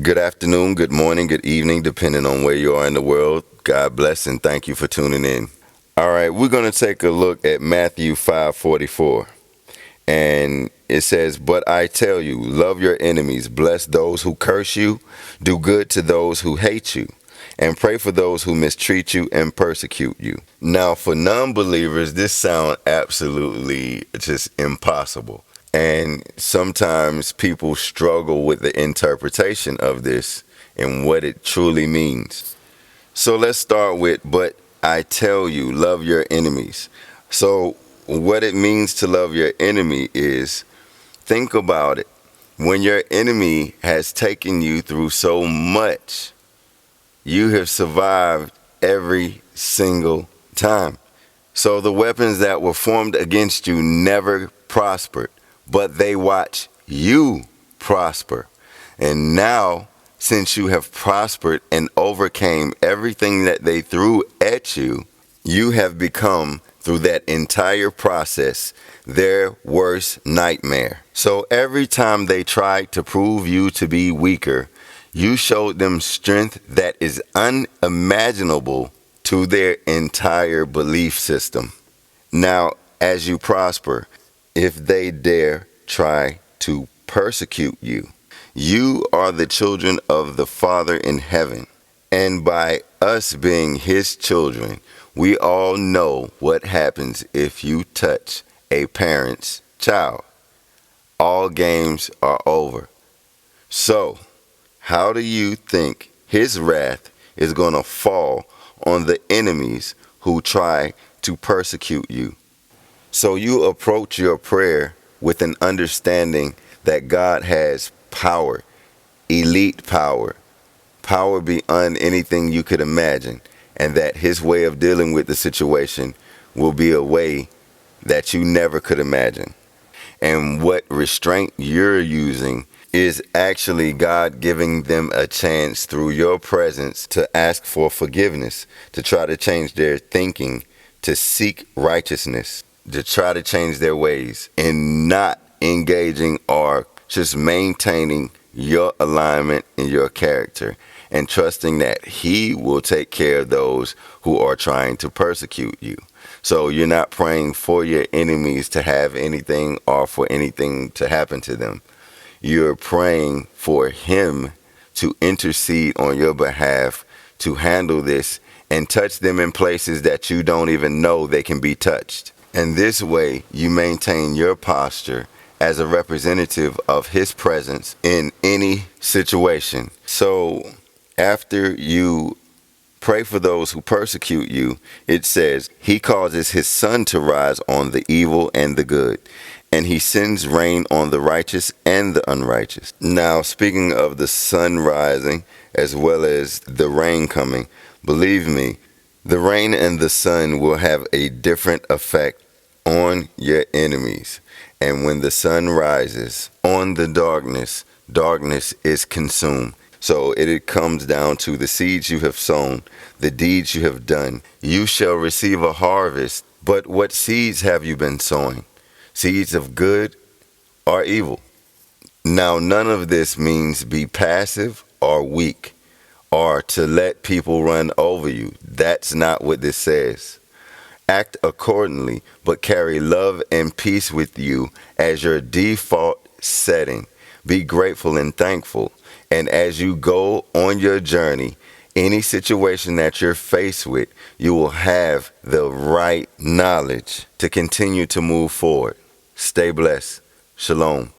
Good afternoon, good morning, good evening, depending on where you are in the world. God bless and thank you for tuning in. All right, we're going to take a look at Matthew 5:44. And it says, "But I tell you, love your enemies, bless those who curse you, do good to those who hate you, and pray for those who mistreat you and persecute you." Now, for non-believers, this sounds absolutely just impossible. And sometimes people struggle with the interpretation of this and what it truly means. So let's start with, "But I tell you, love your enemies." So, what it means to love your enemy is, think about it. When your enemy has taken you through so much, you have survived every single time. So, the weapons that were formed against you never prospered, but they watch you prosper. And now, since you have prospered and overcame everything that they threw at you, you have become, through that entire process, their worst nightmare. So every time they tried to prove you to be weaker, you showed them strength that is unimaginable to their entire belief system. Now, as you prosper, if they dare try to persecute you, you are the children of the Father in heaven. And by us being His children, we all know what happens if you touch a parent's child. All games are over. So, how do you think His wrath is going to fall on the enemies who try to persecute you? So you approach your prayer with an understanding that God has power, elite power, power beyond anything you could imagine, and that His way of dealing with the situation will be a way that you never could imagine. And what restraint you're using is actually God giving them a chance through your presence to ask for forgiveness, to try to change their thinking, to seek righteousness, to try to change their ways, and not engaging or just maintaining your alignment in your character and trusting that He will take care of those who are trying to persecute you. So you're not praying for your enemies to have anything or for anything to happen to them. You're praying for Him to intercede on your behalf to handle this and touch them in places that you don't even know they can be touched. And this way, you maintain your posture as a representative of His presence in any situation. So, after you pray for those who persecute you, it says, He causes His sun to rise on the evil and the good, and He sends rain on the righteous and the unrighteous. Now, speaking of the sun rising as well as the rain coming, believe me, the rain and the sun will have a different effect on your enemies. And when the sun rises on the darkness, darkness is consumed. So it comes down to the seeds you have sown, the deeds you have done. You shall receive a harvest. But what seeds have you been sowing? Seeds of good or evil? Now, none of this means be passive or weak or to let people run over you. That's not what this says. Act accordingly, but carry love and peace with you as your default setting. Be grateful and thankful. And as you go on your journey, any situation that you're faced with, you will have the right knowledge to continue to move forward. Stay blessed. Shalom.